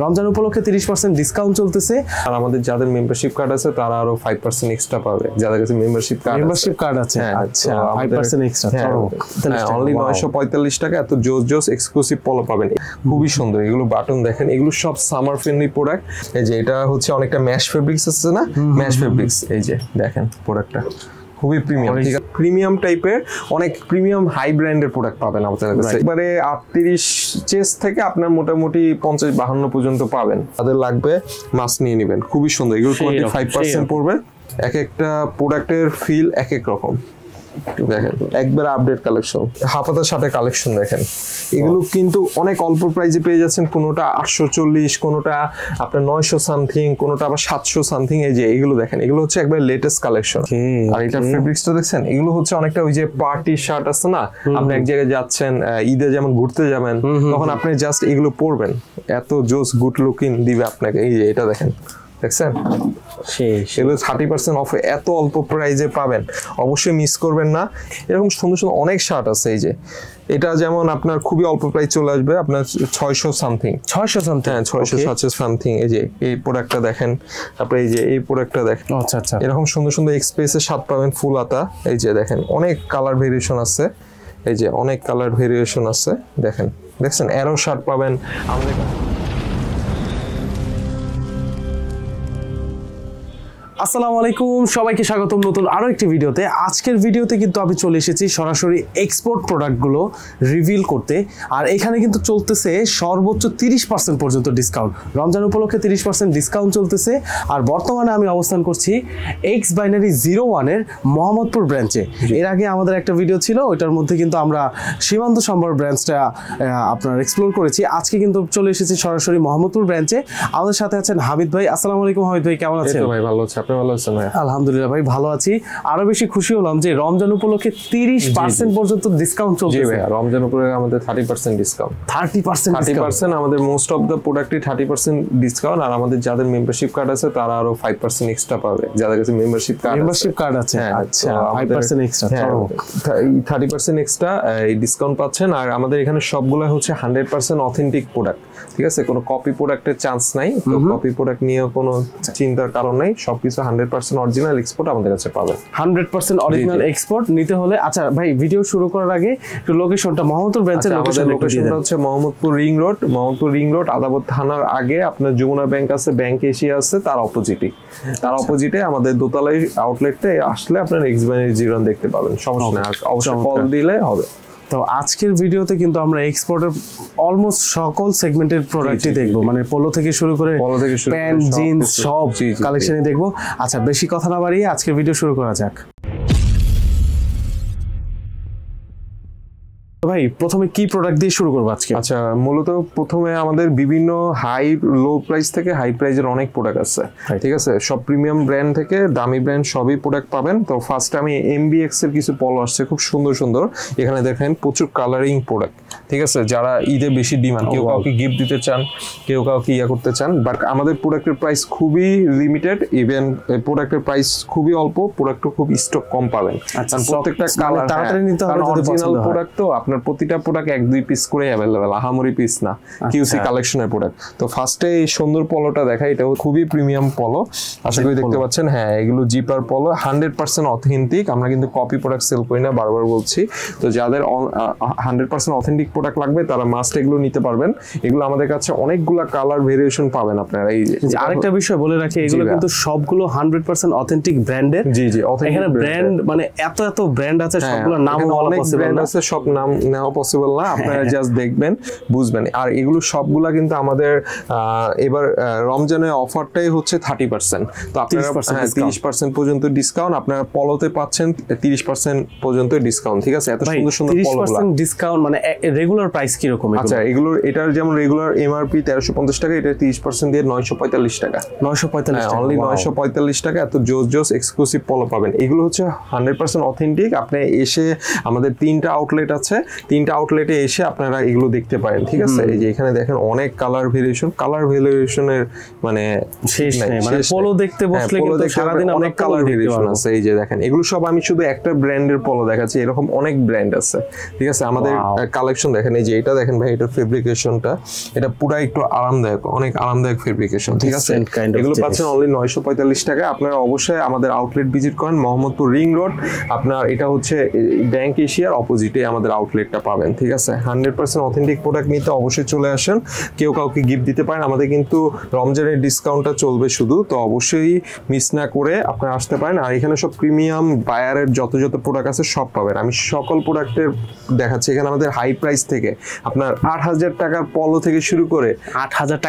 রমজান উপলক্ষে 30% ডিসকাউন্ট চলতেছে। আর আমাদের যাদের মেম্বারশিপ কার্ড আছে তারা আরো 5% এক্সট্রা পাবে। যাদের কাছে মেম্বারশিপ কার্ড আছে, আচ্ছা 5% এক্সট্রা। অনলি 945 টাকা এত জোস এক্সক্লুসিভ পলো পাবেন। খুবই সুন্দর এগুলো বাটন দেখেন, এগুলো সব সামার ফ্রেন্ডলি প্রোডাক্ট। এই যে এটা হচ্ছে অনেকটা ম্যাশ ফেব্রিক্স আছে না, ম্যাশ ফেব্রিক্স। এই যে দেখেন প্রোডাক্টটা খুবই প্রিমিয়াম, ঠিক আছে, প্রিমিয়াম টাইপের অনেক প্রিমিয়াম হাই ব্র্যান্ডের প্রোডাক্ট পাবেন আপনাদের কাছে। এবারে 38 চেস্ট থেকে আপনার মোটামুটি 50-52 পর্যন্ত পাবেন। তাদের লাগবে মাস্ক নিয়ে নেবেন, খুবই সুন্দর। এগুলো 25% পড়বে। এক একটা প্রোডাক্টের ফিল এক এক রকম। দেখেন একবার আপডেট কালেকশন, হাফাতা শার্টের কালেকশন দেখেন। এগুলো কিন্তু অনেক অল্প প্রাইসে পেয়ে যাচ্ছেন। কোনোটা 840, কোনোটা আপনার 900 সামথিং, কোনোটা আবার 700 সামথিং। এই যে এগুলো দেখেন, এগুলো হচ্ছে একবার লেটেস্ট কালেকশন। আর এটা ফেব্রিক্সটা দেখছেন, এগুলো হচ্ছে অনেকটা ওই যে পার্টি শার্ট আছে না, আপনি এক জায়গায় যাচ্ছেন, ঈদে যেমন ঘুরতে যাবেন, তখন আপনি জাস্ট এগুলো পরবেন, এত জোস গুড লুকিং দিবে আপনাকে। এই যে এটা দেখেন, দেখছেন সেগুলো 30% অফে এত অল্প প্রাইজে পাবেন, অবশ্যই মিস করবেন না। এরকম সুন্দর সুন্দর অনেক শার্ট আছে। এই যে এটা যেমন আপনার খুবই অল্প প্রাইস চলে আসবে আপনার 600 সামথিং, 600-700 সামথিং। এই যে এই প্রোডাক্টটা দেখেন, তারপরে এই যে এই প্রোডাক্টটা দেখেন। আচ্ছা আচ্ছা, এরকম সুন্দর সুন্দর এক্সপ্রেসের শার্ট পাবেন ফুল হাতা। এই যে দেখেন অনেক কালার ভেরিয়েশন আছে। এই যে অনেক কালার ভেরিয়েশন আছে, দেখেন দেখছেন অ্যারো শার্ট পাবেন আমাদের। আসসালামু আলাইকুম, সবাইকে স্বাগতম নতুন আরো একটি ভিডিওতে। আজকের ভিডিওতে কিন্তু আমি চলে এসেছি সরাসরি এক্সপোর্ট প্রোডাক্টগুলো রিভিল করতে। আর এখানে কিন্তু চলতেছে সর্বোচ্চ 30% পর্যন্ত ডিসকাউন্ট। রমজান উপলক্ষে 30% ডিসকাউন্ট চলতেছে। আর বর্তমানে আমি অবস্থান করছি এক্স বাইনারি 01-এর মোহাম্মদপুর ব্রাঞ্চে। এর আগে আমাদের একটা ভিডিও ছিল, ওইটার মধ্যে কিন্তু আমরা সীমান্ত সম্ভার ব্রাঞ্চটা আপনার এক্সপ্লোর করেছি। আজকে কিন্তু চলে এসেছি সরাসরি মোহাম্মদপুর ব্রাঞ্চে। আমাদের সাথে আছেন হামিদ ভাই। আসসালামু আলাইকুম হামিদ ভাই, কেমন আছেন? ভাই ভালো আছি, ভালো আছেন ভাই? আলহামদুলিল্লাহ ভাই ভালো আছি। আরো বেশি খুশি হলাম যে রমজান উপলক্ষে 30% পর্যন্ত ডিসকাউন্ট চলছে। ভাই রমজান উপলক্ষে আমাদের 30% ডিসকাউন্ট, 30% আমাদের মোস্ট অফ দ্য প্রোডাক্টে 30% ডিসকাউন্ট। আর আমাদের যাদের মেম্বারশিপ কার্ড আছে তারা আরো 5% এক্সট্রা পাবে। যাদের কাছে মেম্বারশিপ কার্ড আছে, আচ্ছা 5% এক্সট্রা, 30% এক্সট্রা এই ডিসকাউন্ট পাচ্ছেন। আর আমাদের এখানে সবগুলো হচ্ছে 100% অথেন্টিক প্রোডাক্ট, ঠিক আছে, কোনো কপি প্রোডাক্টের চান্স নাই। তো কপি প্রোডাক্ট নিয়ে কোনো চিন্তার কারণ নাই, সবকিছু 100% অরিজিনাল এক্সপোর্ট আমাদের কাছে পাবেন। 100% অরিজিনাল এক্সপোর্ট নিতে হলে, আচ্ছা ভাই ভিডিও শুরু করার আগে একটু লোকেশনটা, মোহাম্মদপুর ব্রাঞ্চের লোকেশনটা হচ্ছে মোহাম্মদপুর রিং রোড আদাবর থানার আগে আপনার যমুনা ব্যাংক আছে, ব্যাংক এশিয়া আছে, তার অপোজিটে আমাদের দোতলাই আউটলেটে আসলে আপনার এক্স বাইনারি 01 দেখতে পাবেন। সমস্যা নেই, অবশ্যই কল দিলে হবে। তো আজকের ভিডিওতে কিন্তু আমরা এক্সপোর্টের অলমোস্ট সকল সেগমেন্টের প্রোডাক্টই দেখবো, মানে পোলো থেকে শুরু করে প্যান্ট, জিন্স সব কালেকশনই দেখবো। আচ্ছা বেশি কথা না বাড়িয়ে আজকের ভিডিও শুরু করা যাক। ভাই প্রথমে কি প্রোডাক্ট দিয়ে শুরু করবো আজকে? আচ্ছা মূলত প্রথমে আমাদের বিভিন্ন হাই লো প্রাইস থেকে হাই প্রাইজের অনেক প্রোডাক্ট আছে, ঠিক আছে, সব প্রিমিয়াম ব্র্যান্ড থেকে দামি ব্র্যান্ড সবই প্রোডাক্ট পাবেন। তো ফার্স্টে আমি MBX এর কিছু পলো আসছে খুব সুন্দর সুন্দর। এখানে দেখেন প্রচুর কালারিং প্রোডাক্ট, ঠিক আছে, যারা ঈদে বেশি ডিমান্ড, কেউ কাউকে গিফট দিতে চান, কেউ কাউকে ইয়া করতে চান। বাট আমাদের প্রোডাক্টের প্রাইস খুবই লিমিটেড, ইভেন প্রোডাক্টের প্রাইস খুবই অল্প, প্রোডাক্টও খুব স্টক কম পাবেন। প্রত্যেকটা কালার তাড়াতাড়ি নিতে হবে, অরিজিনাল প্রোডাক্ট তো আপনার প্রতিটা প্রোডাক্ট 1-2 পিস করে অ্যাভেলেবেল, আহামরি পিস না, কিউসি কালেকশনের প্রোডাক্ট। তো ফার্স্টে এই সুন্দর পলোটা দেখা, এটা খুবই প্রিমিয়াম পলো, আশা করি দেখতে পাচ্ছেন। হ্যাঁ এগুলো জিপার পলো, 100% অথেন্টিক। আমরা কিন্তু কপি প্রোডাক্ট সেল করি না, বারবার বলছি। তো যাদের 100% অথেন্টিক প্রোডাক্ট লাগবে তারা মাস্ট এগুলো নিতে পারবেন। এগুলো আমাদের কাছে অনেকগুলা কালার ভেরিয়েশন পাবেন আপনারা। এই আরেকটা বিষয় বলে রাখি, এগুলো কিন্তু সবগুলো 100% অথেন্টিক ব্র্যান্ডের। জি এখানে ব্র্যান্ড মানে এত ব্র্যান্ড আছে, সবগুলো নাম বলা পসিবল না, সব নাম নেওয়া পসিবল না, আপনারা জাস্ট দেখবেন বুঝবেন। আর এগুলো সবগুলা কিন্তু আমাদের এবার রমজানের অফারটাই হচ্ছে 30%। তো আপনারা 30% পর্যন্ত ডিসকাউন্ট আপনারা পলোতে পাচ্ছেন, 30% পর্যন্ত ডিসকাউন্ট, ঠিক আছে। এত সুন্দর সুন্দর পলোগুলো ডিসকাউন্ট মানে রেগুলার প্রাইস কি রকম? আচ্ছা এগুলোর এটার যেমন রেগুলার MRP 1350 টাকা, এটা 30% দিয়ে 945 টাকা, 945 অনলি 945 টাকা এত জোস এক্সক্লুসিভ পলো পাবেন। এগুলো হচ্ছে 100% অথেন্টিক। আপনি এসে আমাদের 3টা আউটলেট আছে, তিনটা আউটলেটে এসে আপনারা এগুলো দেখতে পারেন, ঠিক আছে? এই যে এখানে দেখেন অনেক কালার ভেরিয়েশনের মানে শেষ নেই, মানে পোলো দেখতে বসলে কিন্তু সারাদিন অনেক কালার ভেরিয়েশন আছে। এই যে দেখেন এগুলো সব আমি শুধু একটা ব্র্যান্ডের পোলো দেখাচ্ছি, এরকম অনেক ব্র্যান্ড আছে, ঠিক আছে? আমাদের কালেকশন দেখেন, এই যে এটা দেখেন ভাই, এটার ফেব্রিকেশনটা এটা পুরো একটু আরামদায়ক, অনেক আরামদায়ক ফেব্রিকেশন, ঠিক আছে? এগুলো পাচ্ছেন অনলি 945 টাকা। আপনারা অবশ্যই আমাদের আউটলেট ভিজিট করেন, মোহাম্মদপুর রিং রোড। আপনার এটা হচ্ছে ব্যাংক এশিয়ার অপোজিটে আমাদের আউটলেটটা পাবেন, ঠিক আছে? 100% অথেন্টিক প্রোডাক্ট নিতে অবশ্যই চলে আসেন। কেউ কাউকে গিফট দিতে পারেন, আমাদের কিন্তু রমজানের ডিসকাউন্টটা চলবে শুধু, তো অবশ্যই মিস না করে আপনারা আসতে পারেন। আর এখানে সব প্রিমিয়াম বায়ারের যত প্রোডাক্ট আছে সব পাবেন। আমি সকল প্রোডাক্টের দেখাচ্ছি। এখানে আমাদের হাই প্রাইস থেকে আপনার 8000 টাকার পলো থেকে শুরু করে 8000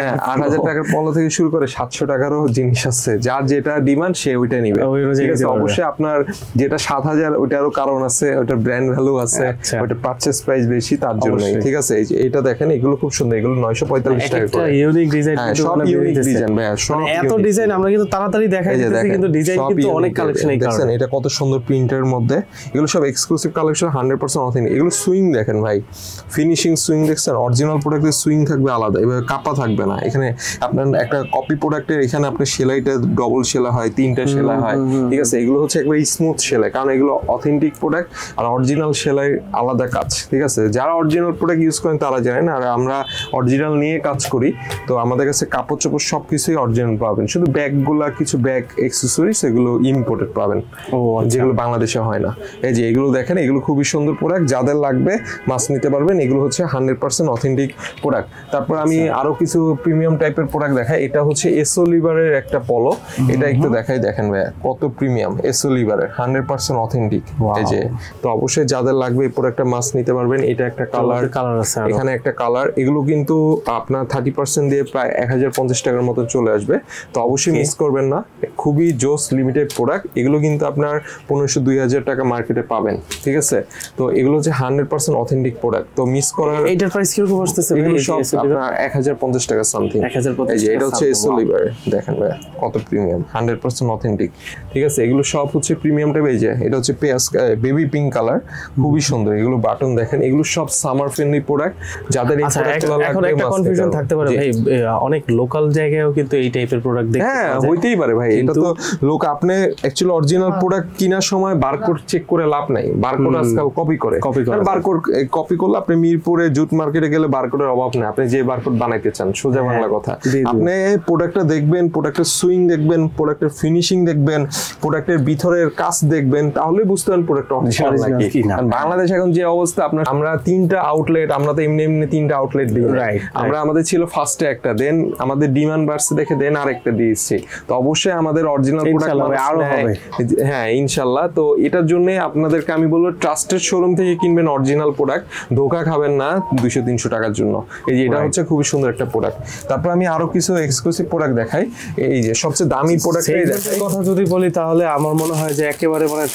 টাকার পলো থেকে শুরু করে 700 টাকারও জিনিস আছে। যার যেটা ডিমান্ড সে ওইটা নিবে, ঠিক আছে? অবশ্যই আপনার যেটা 7000 ওইটারও কারণ আছে, ওইটার ব্র্যান্ড ভ্যালু আছে, ওইটা পারচেজ প্রাইস বেশি তার জন্যই, ঠিক আছে? এই যে এটা দেখেন, এগুলো খুব সুন্দর, এগুলো 945 টাকা করে। ইউনিক ডিজাইন, সব ইউনিক ডিজাইন ভাই, সব এত ডিজাইন আমরা কিন্তু তাড়াতাড়ি দেখাই দিতেছি, কিন্তু ডিজাইন কিন্তু অনেক কালেকশন। এই কারণে দেখেন এটা কত সুন্দর প্রিন্টের মধ্যে, এগুলো সব এক্সক্লুসিভ কালেকশন, 100% অথেন্টিক। এগুলো সুইং দেখেন ভাই, ফিনিশিং সুইং দেখছেন? অরিজিনাল প্রোডাক্টের সুইং থাকবে আলাদা, এভাবে কাপা থাকবে না। এখানে আপনার একটা কপি প্রোডাক্টের এখানে আপনার সেলাইটা ডবল সেলাই হয়, 3টা সেলাই হয়, ঠিক আছে? এগুলো হচ্ছে একবার স্মুথ সেলাই, কারণ এগুলো অথেন্টিক প্রোডাক্ট, আর অরিজিনাল সেলাই আলাদা কাজ, ঠিক আছে? যারা অরিজিনাল প্রোডাক্ট ইউজ করেন তারা জানেন, আর আমরা অরিজিনাল নিয়ে কাজ করি, তো আমাদের কাছে কাপড় চোপড় সবকিছুই অরিজিনাল পাবেন। শুধু ব্যাগগুলা, কিছু ব্যাগ অ্যাক্সেসরিজ এগুলো ইম্পোর্টেড পাবেন, যেগুলো বাংলাদেশে হয় না। এই যে এগুলো দেখেন, এগুলো খুবই সুন্দর প্রোডাক্ট, যাদের লাগবে মাছ নিতে পারবেন। এগুলো হচ্ছে 100% অথেন্টিক প্রোডাক্ট। তারপর আমি আরো কিছু প্রিমিয়াম টাইপের প্রোডাক্ট দেখাই। এটা হচ্ছে এসো লিভারের একটা পলো, এটা একটু দেখাই, দেখেন ভাই কত প্রিমিয়াম, এসো লিভারের 100% অথেন্টিক। এই যে, তো অবশ্যই যাদের লাগবে এই প্রোডাক্টটা মাছ নিতে পারবেন। এটা একটা কালার আছে, এখানে একটা কালার। এগুলো কিন্তু আপনার 30% দিয়ে প্রায় 1050 টাকার মতো চলে আসবে, তো অবশ্যই মিস করবেন না। খুবই জোস লিমিটেড প্রোডাক্ট, এগুলো কিন্তু আপনার 1500-2000 টাকা মার্কেটে পাবেন, ঠিক আছে? তো এগুলো হচ্ছে 100% অথেন্টিক প্রোডাক্ট, তো মিস করার। এইটার প্রাইস কিরকম আসতেছে? এগুলো সব আপনার 1050 টাকা সামথিং। এই যে এটা হচ্ছে এসো লিভার, দেখেন ভাই কত প্রিমিয়াম, 100% অথেন্টিক, ঠিক আছে? এগুলো সব হচ্ছে প্রিমিয়াম টাইপ। এই যে এটা হচ্ছে বেবি পিঙ্ক কালার, খুবই সুন্দর। এগুলো বাটন দেখেন, এগুলো সব সামার ফ্রেন্ডলি প্রোডাক্ট। যাদের এই প্রোডাক্টগুলো লাগবে, এখন একটা কনফিউশন থাকতে পারে ভাই, অনেক লোকাল জায়গায়ও কিন্তু এই টাইপের প্রোডাক্ট দেখতে পাওয়া যায়। হইতেই পারে ভাই, এটা তো লোক, আপনি অ্যাকচুয়ালি অরিজিনাল প্রোডাক্ট কেনার সময় বারকোড চেক করে লাভ নাই। বারকোড আজকাল কপি করে, বারকোড কপি করলে আপনি মিরপুরে জুট মার্কেটে গেলে বারকোডের অভাব নেই। আপনি যে বারকোড বানাইতে চান, সোজা বাংলা কথা, আপনি প্রোডাক্টটা দেখবেন, প্রোডাক্টের সুইং দেখবেন, প্রোডাক্টের ফিনিশিং দেখবেন, প্রোডাক্টের ভিতরের কাজ দেখবেন, তাহলেই বুঝতে পারেন প্রোডাক্ট অরিজিনাল নাকি। বাংলাদেশ এখন যে অবস্থা, আপনার আমরা 3টা আউটলেট, আমরা তো এমনি 3টা আউটলেট দিই, আমরা আমাদের ছিল ফার্স্টে একটা, দেন আমাদের ডিমান্ড বাড়ছে দেখে দেন আরেকটা দিয়েছি। তো অবশ্যই আমাদের অরিজিনাল প্রোডাক্ট আরো হবে, হ্যাঁ ইনশাআল্লাহ। তো এটার জন্য আপনাদেরকে আমি বলবো, ট্রাস্টেড শোরুম থেকে কিনবেন অরিজিনাল প্রোডাক্ট, ধোকা খাবেন না 200-300 টাকার জন্য। এই যে এটা হচ্ছে খুবই সুন্দর একটা প্রোডাক্ট। তারপর আমি আরো কিছু এক্সক্লুসিভ প্রোডাক্ট দেখাই। এই যে সবচেয়ে দামি প্রোডাক্টটাই দেখাই। কথা যদি বলি তাহলে আমার মনে হয় যে একেবারে মানে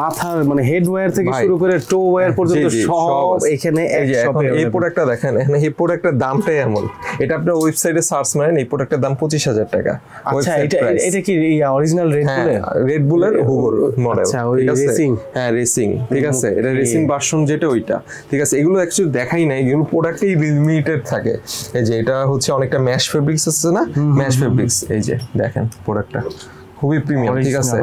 মাথার মানে হেড ওয়্যার থেকে শুরু করে টো ওয়্যার পর্যন্ত সব এখানে একসাথে। এই প্রোডাক্টটা দেখেন, এখানে এই প্রোডাক্টের দামটাই এমন, এটা আপনার ওয়েবসাইটে সার্চ মারেন, এই প্রোডাক্টের দাম 25000 টাকা। আচ্ছা, এটা কি অরিজিনাল রেড বুলের হুগোর মডেল, আচ্ছা ওই রেসিং, হ্যাঁ রেসিং, ঠিক আছে? এটা রেসিং ভার্সন যেটা ওইটা, ঠিক আছে? এগুলো অ্যাকচুয়ালি দেখাই নাই, এগুলো প্রোডাক্টেই লিমিটেড থাকে। এই যে এটা হচ্ছে অনেকটা ম্যাশ ফেব্রিক্স আছে না, ম্যাশ ফেব্রিক্স, এই যে দেখেন প্রোডাক্টটা খুবই প্রিমিয়াম, ঠিক আছে?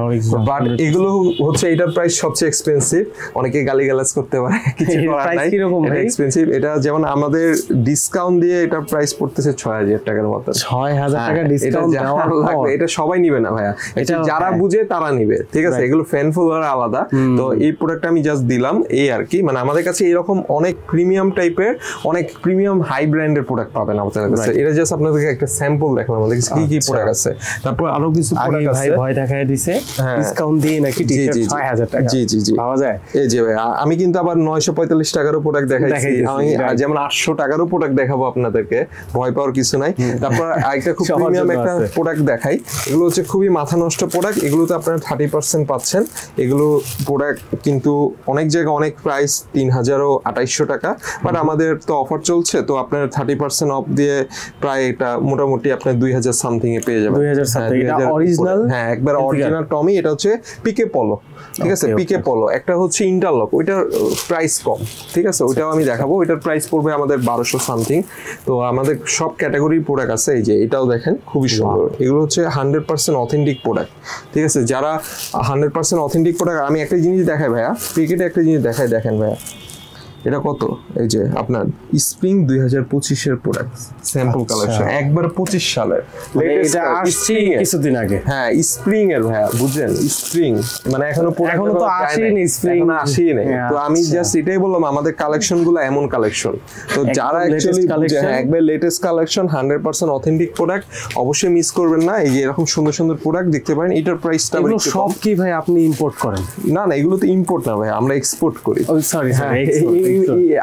বাট এগুলো হচ্ছে এটার প্রাইস সবচেয়ে এক্সপেন্সিভ। অনেকে গালিগালাজ করতে পারে, কিছু করার নাই, এটা এক্সপেন্সিভ। এটা যেমন আমাদের ডিসকাউন্ট দিয়ে এটা প্রাইস পড়তেছে 6000 টাকার মতো। 6000 টাকা ডিসকাউন্ট দেওয়ার লাগবে, এটা সবাই নিবে না ভাইয়া, এটা যারা বুঝে তারা নিবে, ঠিক আছে? এগুলো ফ্যান ফলোয়ার আলাদা। তো এই প্রোডাক্টটা আমি জাস্ট দিলাম এই আর কি। মানে আমাদের কাছে এরকম অনেক প্রিমিয়াম টাইপের, অনেক প্রিমিয়াম হাই ব্র্যান্ডের প্রোডাক্ট পাবেন আমাদের কাছে। এটা জাস্ট আপনাদেরকে একটা স্যাম্পল দেখলাম আমাদের কাছে কি কি প্রোডাক্ট আছে। তারপর আরো কিছু প্রোডাক্ট আছে, ভয় দেখায় দিছে ডিসকাউন্ট দিয়ে নাকি টি-শার্ট 6000 টাকা জি জি জি পাওয়া যায়। এই যে ভাই আমি কিন্তু আবার 945 টাকারও প্রোডাক্ট দেখাইছি, আমি যেমন 800 টাকারও প্রোডাক্ট দেখাবো আপনাদেরকে, ভয় পাওয়ার কিছু নাই। তারপর আরেকটা খুব প্রিমিয়াম একটা প্রোডাক্ট দেখাই। এগুলো হচ্ছে খুবই মাথা নষ্ট প্রোডাক্ট, এগুলোতে আপনারা 30% পাচ্ছেন। এগুলো প্রোডাক্ট কিন্তু অনেক জায়গায় অনেক প্রাইস 3000-2800 টাকা, বাট আমাদের তো অফার চলছে, তো আপনার 30% অফ দিয়ে প্রায় এটা মোটামুটি আপনার 2000 সামথিং এ পেয়ে যাবেন। 2000 সামথিং, এটা অরিজিনাল হ্যাঁ একবার অরিজিনাল টমি, এটা হচ্ছে পিকে পলো, ঠিক আছে, পিকে পলো। একটা হচ্ছে ইন্টারলক, ওইটার প্রাইস কম, ঠিক আছে, ওইটাও আমি দেখাবো। ওইটার প্রাইস পড়বে আমাদের 1200 সামথিং। তো আমাদের সব ক্যাটাগরির প্রোডাক্ট আছে। এই যে এটাও দেখেন খুবই সুন্দর, এগুলো হচ্ছে 100% অথেন্টিক প্রোডাক্ট, ঠিক আছে। যারা 100% অথেন্টিক প্রোডাক্ট, আমি একটা জিনিস দেখাই ভাইয়া, ক্রিকেটে একটা জিনিস দেখাই, দেখেন ভাইয়া এটা কত, এই যে আপনার স্প্রিং 2025 এর প্রোডাক্ট, স্যাম্পল কালেকশন, একবার 25 সালের, এটা আসছে কিছুদিন আগে। হ্যাঁ স্প্রিং এর ভাইয়া, বুঝছেন, স্প্রিং মানে এখনো তো আসেনি, স্প্রিং এখনো আসেনি। তো আমি জাস্ট এটাই বললাম, আমাদের কালেকশন গুলো এমন কালেকশন, তো যারা অ্যাকচুয়ালি একবার লেটেস্ট কালেকশন 100% অথেন্টিক প্রোডাক্ট, অবশ্যই মিস করবেন না। এই যে এরকম সুন্দর সুন্দর প্রোডাক্ট দেখতে পারেন। এটার প্রাইসটা এগুলো সব কি ভাই আপনি ইম্পোর্ট করেন? না না, এগুলো তো ইম্পোর্ট না ভাই, আমরা এক্সপোর্ট করি। সরি,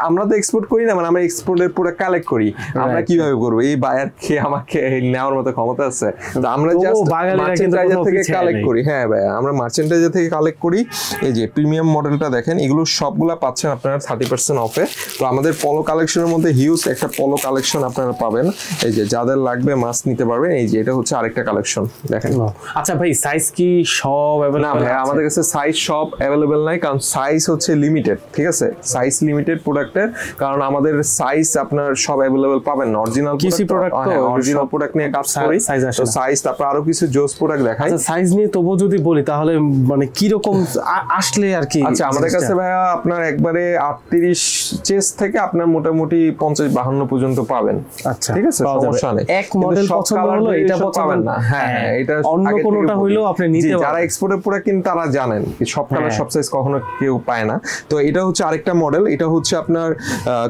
আমরা তো এক্সপোর্ট করি না, মানে আমরা এক্সপোর্টের পুরো কালেক্ট করি। আমরা কিভাবে করবো? এই বায়ার কে আমাকে নেওয়ার মতো ক্ষমতা আছে? তো আমরা জাস্ট মার্চেন্টাইজার থেকে কালেক্ট করি। হ্যাঁ ভাই, আমরা মার্চেন্টাইজার থেকে কালেক্ট করি। এই যে প্রিমিয়াম মডেলটা দেখেন, এগুলো সবগুলা পাচ্ছেন আপনারা 30% অফে। তো আমাদের পলো কালেকশনের মধ্যে হিউজ একটা পলো কালেকশন আপনারা পাবেন। এই যে যাদের লাগবে মাস্ক নিতে পারবেন। এই যে এটা হচ্ছে আরেকটা কালেকশন দেখেন। আচ্ছা ভাই, সাইজ কি সব अवेलेबल? না ভাই, আমাদের কাছে সাইজ সব अवेलेबल নাই, কারণ সাইজ হচ্ছে লিমিটেড, ঠিক আছে, সাইজ লিমিটেড প্রোডাক্টের, কারণ আমাদের সাইজ আপনার সব अवेलेबल পাবেন না। অরিজিনাল প্রোডাক্ট, অরিজিনাল প্রোডাক্ট নিয়ে কাজ করি, তো সাইজ তারপর আরো কিছু জোস প্রোডাক্ট দেখাই। আচ্ছা, সাইজ নিয়ে তবু যদি বলি তাহলে মানে কি রকম আসলে আর কি? আচ্ছা, আমাদের কাছে ভাইয়া আপনার একবারে 38 চেস্ট থেকে আপনার মোটামুটি 50-52 পর্যন্ত পাবেন। আচ্ছা, ঠিক আছে, সমস্যা নেই। এক মডেল পছন্দ হলো এটা পাবেন না। হ্যাঁ, এটা অন্য কোনটা হইলো আপনি নিতে পারেন। যারা এক্সপোর্টের প্রোডাক্ট কিনতে তারা জানেন সব কালার সব সাইজ কখনো কেউ পায় না। তো এটা হচ্ছে আরেকটা মডেল, এটা হচ্ছে আপনার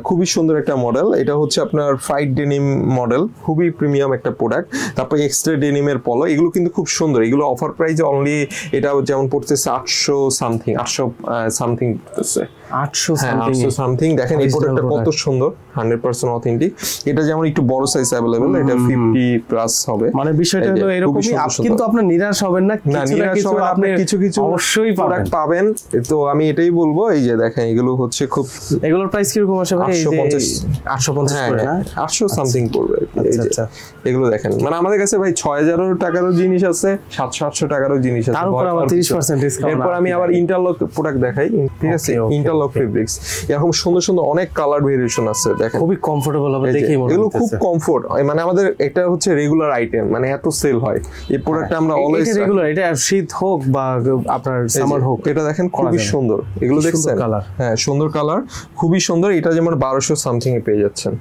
খুবই সুন্দর একটা মডেল। এটা হচ্ছে আপনার ফাইট ডেনিম মডেল, খুবই প্রিমিয়াম একটা প্রোডাক্ট। তারপর এক্সট্রা ডেনিমের পলো, এগুলো কিন্তু খুব সুন্দর। এগুলো অফার প্রাইসে অনলি, এটা যেমন পড়তেছে 800 সামথিং, 800 সামথিং পড়তেছে, 800 সামথিং। দেখেন এই প্রোডাক্টটা কত সুন্দর, 100% অথেন্টিক। এটা যেমন একটু বড় সাইজ अवेलेबल, এটা 50+ হবে। মানে বিষয়টা হলো এরকমই, কিন্তু আপনার নিরাশ হবেন না, আপনি কিছু কিছু অবশ্যই প্রোডাক্ট পাবেন। তো আমি এটাই বলবো, এই যে দেখেন এগুলো হচ্ছে খুব, এগুলোর প্রাইস কি রকম আসে ভাই? 850 করে না, 800 সামথিং পড়বে। আচ্ছা, এগুলো দেখেন, মানে আমাদের কাছে ভাই 6000 টাকারও জিনিস আছে, 700-800 টাকারও জিনিস আছে, তার উপর আবার 30% ডিসকাউন্ট। এরপর আমি আবার ইন্টারলক প্রোডাক্ট দেখাই, ঠিক আছে, ইন্টারলক ফেব্রিক্স, এরকম সুন্দর সুন্দর অনেক কালার ভেরিয়েশন আছে। দেখেন খুবই কমফোর্টেবল হবে, দেখেই মনে হচ্ছে এগুলো খুব কমফোর্ট। মানে আমাদের এটা হচ্ছে রেগুলার আইটেম, মানে এত সেল হয় এই প্রোডাক্টটা। আমরা অলওয়েজ রেগুলার, এটা শীত হোক বা আপনার সামার হোক, এটা দেখেন খুবই সুন্দর। এগুলো দেখছেন, হ্যাঁ সুন্দর কালার, খুবই সুন্দর। এটা যেমন 1200 সামথিং এ পেয়ে যাচ্ছেন,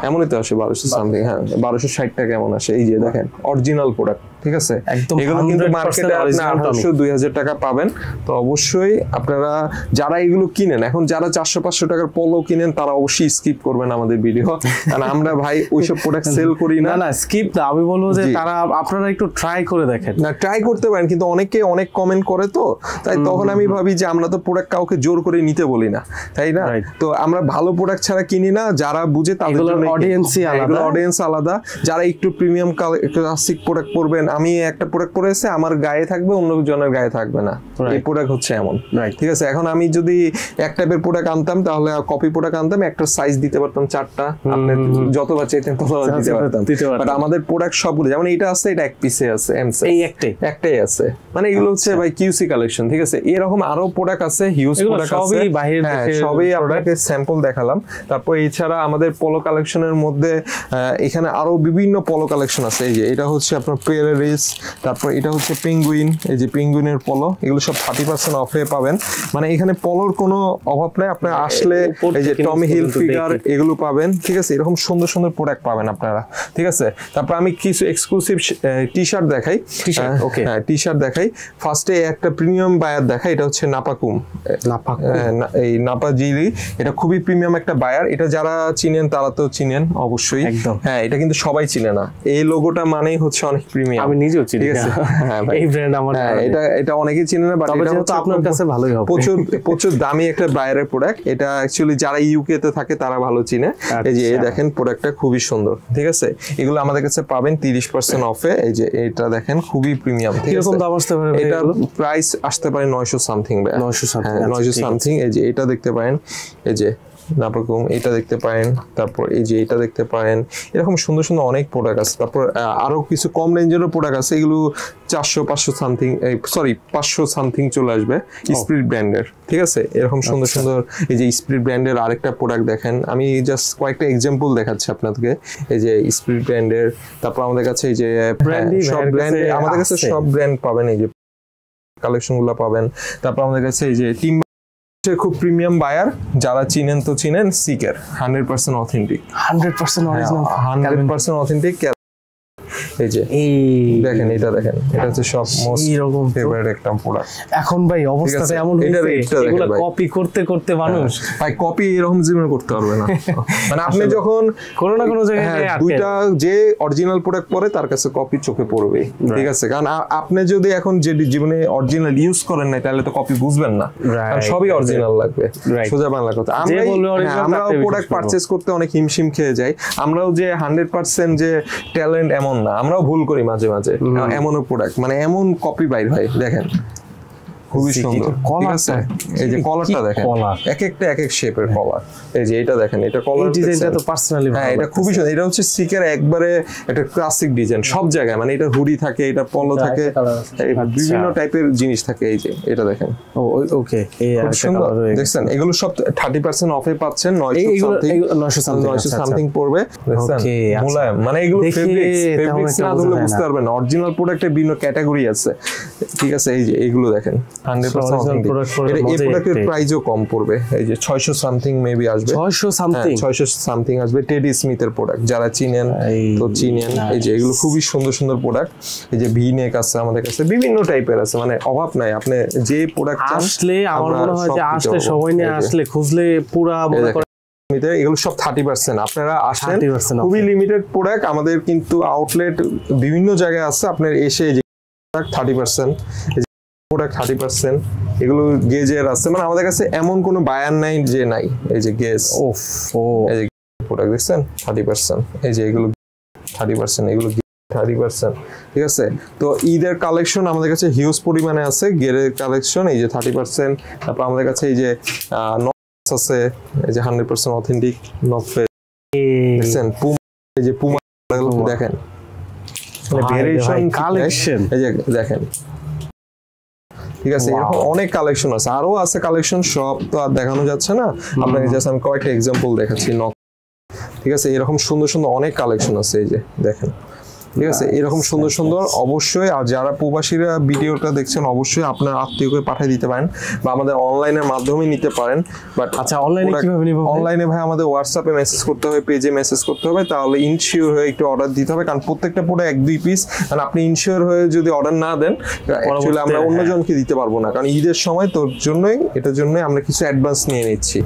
এমনই তো আসে 1200 সামথিং, হ্যাঁ 1260 টাকা এমন আসে। এই যে দেখেন অরিজিনাল প্রোডাক্ট, ঠিক আছে, এগুলো কিন্তু মার্কেটে আপনি 800-2000 টাকা পাবেন। তো অবশ্যই আপনারা যারা এগুলো কিনেন, এখন যারা 400-500 টাকার পলো কিনেন, তারা অবশ্যই স্কিপ করবেন আমাদের ভিডিও, কারণ আমরা ভাই ওইসব প্রোডাক্ট সেল করি না। না স্কিপ না, আমি বলবো যে তারা আপনারা একটু ট্রাই করে দেখেন। না, ট্রাই করতে পারেন, কিন্তু অনেকে অনেক কমেন্ট করে, তো তাই তখন আমি ভাবি যে আমরা তো প্রোডাক্ট কাউকে জোর করে নিতে বলি না, তাই না? তো আমরা ভালো প্রোডাক্ট ছাড়া কিনি না, যারা বুঝে তাদের জন্য অডিয়েন্স আলাদা। যারা একটু প্রিমিয়াম ক্লাসিক প্রোডাক্ট পরবেন, আমি একটা প্রোডাক্ট পরেছে আমার গায়ে থাকবে, অন্য জনের গায়ে থাকবে না, এই প্রোডাক্ট হচ্ছে এমন, ঠিক আছে। এখন আমি যদি এক টাইপের প্রোডাক্ট আনতাম, তাহলে কপি প্রোডাক্ট আনতাম, একটা সাইজ দিতে পারতাম 4টা, আপনি যতবার চাইতেন ততবার দিতে পারতাম। বাট আমাদের প্রোডাক্ট সবগুলো, যেমন এটা আছে, এটা এক পিসে আছে, এই একটাই আছে, মানে এগুলো হচ্ছে ভাই কিউসি কালেকশন, ঠিক আছে। এরকম আরো প্রোডাক্ট আছে, হিউজ প্রোডাক্ট আছে, সবই আপনাকে স্যাম্পল দেখালাম। তারপর এছাড়া আমাদের পলো কালেকশনের মধ্যে এখানে আরো বিভিন্ন পলো কালেকশন আছে। এই যে এটা হচ্ছে আপনার পেরেরিস, তারপর এটা হচ্ছে পেঙ্গুইন, এই যে পেঙ্গুইনের পলো, এগুলো সব 30% অফে পাবেন। মানে এখানে পলোর কোনো অভাব নাই, আপনারা আসলে এই যে টমি হিল ফিগার এগুলো পাবেন, ঠিক আছে। এরকম সুন্দর সুন্দর প্রোডাক্ট পাবেন আপনারা, ঠিক আছে। তারপর আমি কিছু এক্সক্লুসিভ টি-শার্ট দেখাই, টি-শার্ট দেখাই। ফার্স্টে একটা প্রিমিয়াম বায়ার দেখাই, এটা হচ্ছে নাপাকুম, এই নাপাজিলি, এটা খুবই প্রিমিয়াম একটা বায়ার। এটা যারা চিনেন তারা তো চিনেন অবশ্যই, হ্যাঁ এটা কিন্তু সবাই চিনে না, এই লোগোটা মানেই হচ্ছে অনেক প্রিমিয়াম। আমি নিজেও চিনি, ঠিক আছে, এই ব্র্যান্ড আমার, এটা অনেকেই চিনে না, বাট এটা হচ্ছে আপনার কাছে ভালোই হবে, প্রচুর দামি একটা বায়ারের প্রোডাক্ট। এটা অ্যাকচুয়ালি যারা ইউকে তে থাকে তারা ভালো চিনে। এই যে দেখেন প্রোডাক্টটা খুবই সুন্দর, ঠিক আছে। এগুলো আমাদের কাছে পাবেন 30% অফে। এই যে এটা দেখেন খুবই প্রিমিয়াম, ঠিক আছে। দাম আসতে পারে, এটা প্রাইস আসতে পারে 900 সামথিং, 900 সামথিং। এই যে এটা দেখতে পারেন, এই যে নাপরকম এটা দেখতে পারেন, তারপর এই যে এটা দেখতে পারেন, এরকম সুন্দর সুন্দর অনেক প্রোডাক্ট আছে। তারপর আরো কিছু কম রেঞ্জেরও প্রোডাক্ট আছে, এগুলো 400-500 সামথিং, সরি 500 সামথিং চলে আসবে স্পিরিট ব্র্যান্ডের, ঠিক আছে। এরকম সুন্দর সুন্দর এই যে স্পিরিট ব্র্যান্ডের আরেকটা প্রোডাক্ট দেখেন, আমি জাস্ট কয়েকটা এক্সাম্পল দেখাচ্ছি আপনাদেরকে। এই যে স্পিরিট ব্র্যান্ডের, তারপর আমাদের কাছে এই যে সব ব্র্যান্ড, আমাদের কাছে সব ব্র্যান্ড পাবেন, এই যে কালেকশন গুলো পাবেন। তারপর আমাদের কাছে এই যে টিম খুব প্রিমিয়াম বায়ার, যারা চিনেন তো চিনেন, সিকের 100% অথেন্টিক, 100% অরিজিনাল, 100% অথেন্টিক। এই যে দেখেন, এটা দেখেন, এটা হচ্ছে সব মোস্ট ফেভারিট একটা প্রোডাক্ট। এখন ভাই অবস্থাটা এমন হয়েছে, এগুলো কপি করতে করতে মানুষ ভাই কপি এরকম জীবনে করতে পারবে না। মানে আপনি যখন কোনো না কোনো জায়গায় দুইটা যে অরিজিনাল প্রোডাক্ট পরে তার কাছে কপি চোখে পড়বে, ঠিক আছে। কারণ আপনি যদি এখন যে জীবনে অরিজিনাল ইউজ করেন না, তাহলে তো কপি বুঝবেন না, কারণ সবই অরিজিনাল লাগবে, সোজা বাংলা কথা। আমরাও প্রোডাক্ট পারচেজ করতে অনেক হিমশিম খেয়ে যাই, আমরাও যে 100% যে ট্যালেন্ট এমন না, আমরাও ভুল করি মাঝে মাঝে। এমনও প্রোডাক্ট মানে এমন কপি বাইর হয়, দেখেন খুবই সুন্দর, ঠিক আছে। এই যে কলারটা দেখেন, এক একটা এক এক শেপের কলার। এই যে এটা দেখেন, এটা কলার ডিজাইনটা তো পার্সোনালি, হ্যাঁ এটা খুবই সুন্দর। এটা হচ্ছে সিকের একবারে একটা ক্লাসিক ডিজাইন, সব জায়গায় মানে এটা হুডি থাকে, এটা পলো থাকে, বিভিন্ন টাইপের জিনিস থাকে। এই যে এটা দেখেন, ওকে, এই খুব সুন্দর দেখছেন। এগুলো সব 30% অফে পাচ্ছেন, 900 সামথিং পড়বে, দেখছেন মোলায়েম। মানে এগুলো ফেব্রিক্স না ধরলে বুঝতে পারবেন না, অরিজিনাল প্রোডাক্টের বিভিন্ন ক্যাটাগরি আছে, ঠিক আছে। এই যে এইগুলো দেখেন 100% অথেন্টিক। এই প্রোডাক্টের প্রাইসও কম পড়বে, এই যে 600 সামথিং মেবি আসবে, 600 সামথিং আসবে। টেডি স্মিথের প্রোডাক্ট, যারা চিনেন তো চিনেন। এই যে এগুলো খুবই সুন্দর সুন্দর প্রোডাক্ট। এই যে ভি নেক আছে আমাদের কাছে, বিভিন্ন টাইপের আছে, মানে অভাব নাই। আপনি যে প্রোডাক্ট আসলে আমার মনে হয় যে আসলে সময় নিয়ে আসলে খুঁজলে পুরা মনে করেন এগুলো সব 30%। আপনারা আসেন, খুবই লিমিটেড প্রোডাক্ট আমাদের, কিন্তু আউটলেট বিভিন্ন জায়গায় আছে। আপনার এসে যে 30%, প্রোডাক্ট 30%, এগুলো গেজের আছে, মানে আমাদের কাছে এমন কোনো বায়ার নাই যে নাই। এই যে গেজ, এই যে প্রোডাক্ট দেখছেন 30%, এই যে এগুলো 30%, এগুলো 30%, ঠিক আছে। তো ঈদের কালেকশন আমাদের কাছে হিউজ পরিমাণে আছে, গেরের কালেকশন এই যে 30%। তারপর আমাদের কাছে এই যে আছে, এই যে 100% অথেন্টিক নর্থ ফেস দেখছেন, পুমা, এই যে পুমা দেখেন, ভেরিয়েশন কালেকশন, এই যে দেখেন, ঠিক আছে। এরকম অনেক কালেকশন আছে, আরো আছে কালেকশন, সব তো আর দেখানো যাচ্ছে না আপনাকে, জাস্ট আমি কয়েকটা এক্সাম্পল দেখাচ্ছি, ঠিক আছে। এরকম সুন্দর সুন্দর অনেক কালেকশন আছে, এই যে দেখেন, ঠিক আছে। এরকম সুন্দর সুন্দর অবশ্যই, আর যারা প্রবাসীরা ভিডিওটা দেখছেন অবশ্যই আপনার আত্মীয়কে পাঠিয়ে দিতে পারেন, বা আমাদের অনলাইনের মাধ্যমে নিতে পারেন। বাট আচ্ছা, অনলাইনে কিভাবে নিব? অনলাইনে ভাই আমাদের হোয়াটসঅ্যাপে মেসেজ করতে হবে, পেজে মেসেজ করতে হবে, তাহলে ইনশিওর হয়ে একটু অর্ডার দিতে হবে, কারণ প্রত্যেকটা প্রোডাক্ট 1-2 পিস, কারণ আপনি ইনশিওর হয়ে যদি অর্ডার না দেন, অ্যাকচুয়ালি আমরা অন্যজনকে দিতে পারবো না, কারণ ঈদের সময় তোর জন্যই, এটার জন্যই আমরা কিছু অ্যাডভান্স নিয়ে নিচ্ছি।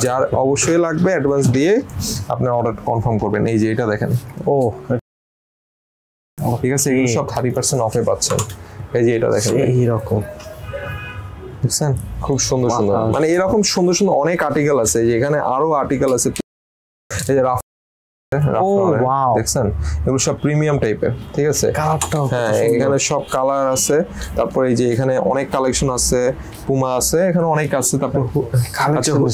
যার অবশ্যই লাগবে অ্যাডভান্স দিয়ে আপনার অর্ডার কনফার্ম করবেন। এই যে এটা দেখেন, ঠিক আছে, এগুলো সব 30% অফে পাচ্ছেন। এই যে এটা দেখেন, এইরকম দেখছেন, খুব সুন্দর সুন্দর, মানে এরকম সুন্দর সুন্দর অনেক আর্টিকেল আছে। যে এখানে আরো আর্টিকেল আছে, এই যে দেখছেন, এগুলো সব প্রিমিয়াম টাইপের, ঠিক আছে। হ্যাঁ, এখানে সব কালার আছে। তারপর এই যে এখানে অনেক কালেকশন আছে, পুমা আছে, এখানে অনেক আছে। তারপর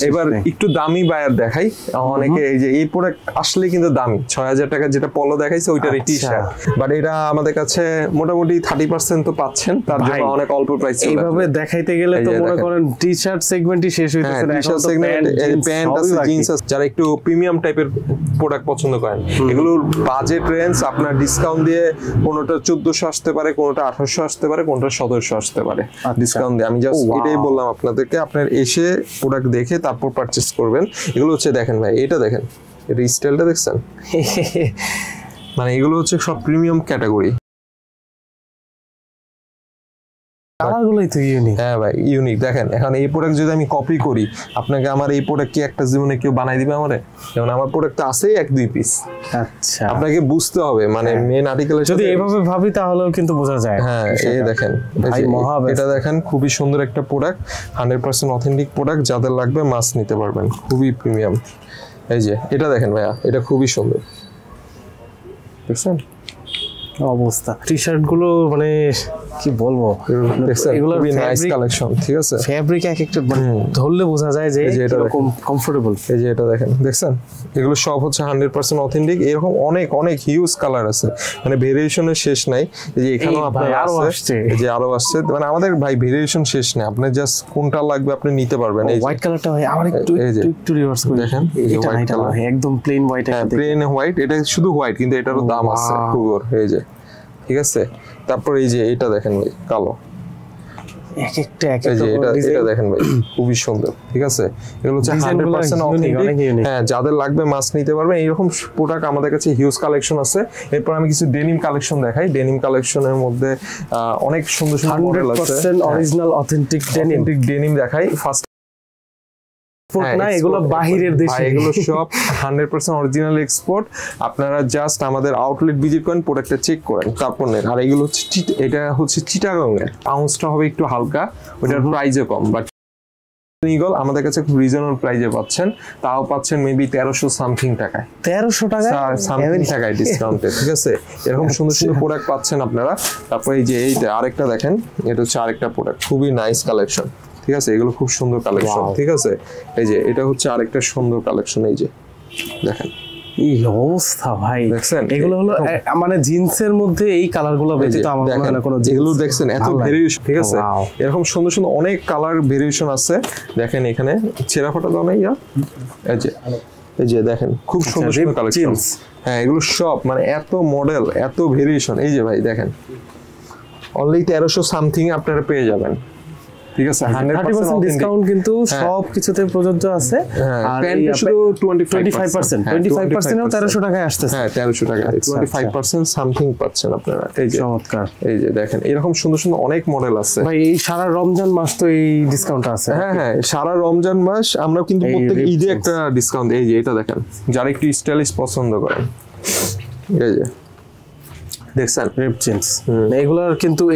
এবার একটু দামি বায়ার দেখাই, অনেকে এই যে এই প্রোডাক্ট আসলে কিন্তু দামি, 6000 টাকা যেটা পলো দেখাইছে ওইটার টি শার্ট, বাট এটা আমাদের কাছে মোটামুটি 30% তো পাচ্ছেন, তার জন্য অনেক অল্প প্রাইস। এইভাবে দেখাইতে গেলে তো মনে করেন টি শার্ট সেগমেন্টই শেষ হইতেছে না, এখন তো প্যান্ট আছে, জিন্স আছে। যারা একটু প্রিমিয়াম টাইপের প্রোডাক্ট পছন্দ করেন, এগুলোর বাজেট রেঞ্জ আপনার ডিসকাউন্ট দিয়ে কোনটা 1400 আসতে পারে, কোনটা 1800 আসতে পারে, কোনটা 1700 আসতে পারে ডিসকাউন্ট দিয়ে। আমি জাস্ট এটাই বললাম আপনাদেরকে, আপনার এসে প্রোডাক্ট দেখে তারপর পারচেজ করবেন। এগুলো হচ্ছে দেখেন ভাই, এটা দেখেন, এটা স্টাইলটা দেখছেন, মানে এগুলো হচ্ছে সব প্রিমিয়াম ক্যাটাগরি। কালারগুলোই তো ইউনিক। হ্যাঁ ভাই, ইউনিক। দেখেন, এখন এই প্রোডাক্ট যদি আমি কপি করি, আপনাকে আমার এই প্রোডাক্ট কি একটা জীবনে কেউ বানাই দিবে আমারে? যেমন আমার প্রোডাক্ট আছেই 1-2 পিস। আচ্ছা, আপনাকে বুঝতে হবে, মানে মেন আর্টিকেল যদি এইভাবে ভাবি তাহলেও কিন্তু বোঝা যায়। হ্যাঁ, এই দেখেন, এটা দেখেন, খুবই সুন্দর একটা প্রোডাক্ট, 100% অথেন্টিক প্রোডাক্ট, যাদের লাগবে মাস্ক নিতে পারবেন, খুবই প্রিমিয়াম। এই যে এটা দেখেন ভাইয়া, এটা খুবই সুন্দর, দেখছেন অবস্থা। টি শার্ট গুলো মানে কি বলবো, এগুলোর নাইস কালেকশন, ঠিক আছে? ফেব্রিক এক একটা ধরলে বোঝা যায় যে এরকম কমফোর্টেবল। এই যে এটা দেখেন, দেখছেন এগুলো সব হচ্ছে 100% অথেন্টিক। এরকম অনেক অনেক হিউজ কালার আছে, মানে ভেরিয়েশনের শেষ নাই। এই যে এখানেও আপনার আরো আসছে, এই যে আরো আসছে, মানে আমাদের ভাই ভেরিয়েশন শেষ নাই। আপনি জাস্ট কোনটা লাগবে আপনি নিতে পারবেন। এই হোয়াইট কালারটা ভাই আমার একটু রিভার্স করে দেখেন, এটা হোয়াইট কালার একদম প্লেন হোয়াইট, প্লেন হোয়াইট, এটা শুধু হোয়াইট, কিন্তু এটারও দাম আছে খুব। এই যে ঠিক আছে, তারপর এই যে এটা দেখেন ভাই কালো, এটা দেখেন ভাই খুবই সুন্দর, ঠিক আছে? এগুলো হচ্ছে 100% অথেন্টিক। হ্যাঁ, যাদের লাগবে মাস্ক নিতে পারবেন। এইরকম প্রোডাক্ট আমাদের কাছে হিউজ কালেকশন আছে। এরপর আমি কিছু ডেনিম কালেকশন দেখাই। ডেনিম কালেকশনের মধ্যে অনেক সুন্দর সুন্দর মডেল আছে, 100% অরিজিনাল অথেন্টিক ডেনিম দেখাই। ফার্স্ট না, এগুলো বাহিরের দেশে, এগুলো সব 100% অরিজিনাল এক্সপোর্ট। আপনারা জাস্ট আমাদের আউটলেট ভিজিট করেন, প্রোডাক্টটা চেক করেন, তারপর নেন। আর এগুলো হচ্ছে এটা হচ্ছে চিটাগাং এর, পাউন্সটা হবে একটু হালকা, ওটার প্রাইসও কম। বাট ইগল আমাদের কাছে খুব রিজনেবল প্রাইসে পাচ্ছেন, তাও পাচ্ছেন মেবি 1300 সামথিং টাকায়, 1300 টাকা সামথিং টাকায় ডিসকাউন্টে, ঠিক আছে? এরকম সুন্দর সুন্দর প্রোডাক্ট পাচ্ছেন আপনারা। তারপর এই যে এইটা আরেকটা দেখেন, এটা হচ্ছে আরেকটা প্রোডাক্ট, খুবই নাইস কালেকশন, ঠিক আছে? এগুলো খুব সুন্দর কালেকশন, ঠিক আছে? এই যে এটা হচ্ছে আরেকটা সুন্দর কালেকশন, এই যে দেখেন এই অবস্থা ভাই, দেখছেন? এগুলো হলো মানে জিন্সের মধ্যে এই কালারগুলো ব্যতীত আমার মনে হয় না কোনো, যেগুলো দেখছেন এত ভেরিয়েশন, ঠিক আছে? এরকম সুন্দর সুন্দর অনেক কালার ভেরিয়েশন আছে। দেখেন এখানে ছেঁড়া ফাটা দাও নাই, এই যে দেখেন খুব সুন্দর সুন্দর কালেকশন। হ্যাঁ, এগুলো সব মানে এত মডেল, এত ভেরিয়েশন। এই যে ভাই দেখেন, অনলি 1300 সামথিং আপনারা পেয়ে যাবেন, ঠিক আছে? 100% ডিসকাউন্ট কিন্তু সব কিছুতে প্রযোজ্য আছে। আর প্যান্টে শুধু 25% 1300 টাকায় আসছে। হ্যাঁ, 1300 টাকায় 25% সামথিং পাচ্ছেন আপনারা। এই যে চমৎকার, এই যে দেখেন এরকম সুন্দর সুন্দর অনেক মডেল আছে ভাই। এই সারা রমজান মাস তো এই ডিসকাউন্ট আছে। হ্যাঁ, সারা রমজান মাস আমরা কিন্তু প্রত্যেক ঈদে একটা ডিসকাউন্ট। এই যে এটা দেখেন, যারা একটু স্টাইলিশ পছন্দ করেন, এই যে দেখছেন রিপ জিন্স,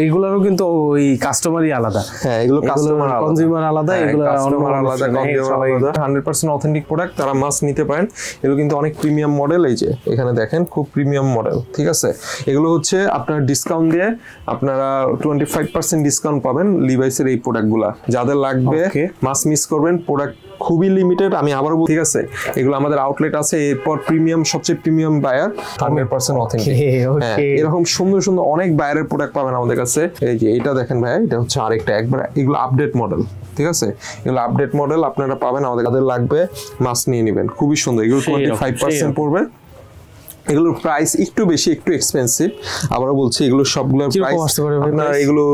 এগুলোরও কিন্তু ওই কাস্টমারই আলাদা। হ্যাঁ, এগুলো কাস্টমার কনজিউমার আলাদা, এগুলো কাস্টমার আলাদা, কনজিউমার আলাদা। 100% অথেন্টিক প্রোডাক্ট, তারা মাস্ক নিতে পারেন। এগুলো কিন্তু অনেক প্রিমিয়াম মডেল। এই যে এখানে দেখেন খুব প্রিমিয়াম মডেল, ঠিক আছে? এগুলো হচ্ছে আপনার ডিসকাউন্ট দিয়ে আপনারা 25% ডিসকাউন্ট পাবেন লিভাইসের এই প্রোডাক্টগুলা। যাদের লাগবে মাস্ক মিস করবেন, প্রোডাক্ট খুবই লিমিটেড। আমি আবারও বলি, ঠিক আছে? এগুলো আমাদের আউটলেট আছে। এরপর প্রিমিয়াম, সবচেয়ে প্রিমিয়াম বায়ার 100% অথেন্টিক। এরকম সুন্দর সুন্দর অনেক বায়ারের প্রোডাক্ট পাবেন আমাদের কাছে। এই যে এটা দেখেন ভাই, এটা হচ্ছে আরেকটা একবার, এগুলো আপডেট মডেল, ঠিক আছে? এগুলো আপডেট মডেল আপনারা পাবেন আমাদের। যাদের লাগবে মাস্ক নিয়ে নেবেন, খুবই সুন্দর। এগুলো 25% পড়বে। এগুলোর প্রাইস একটু বেশি, একটু এক্সপেন্সিভ। আবারও বলছি, এগুলো সবগুলোর প্রাইস আপনার এগুলো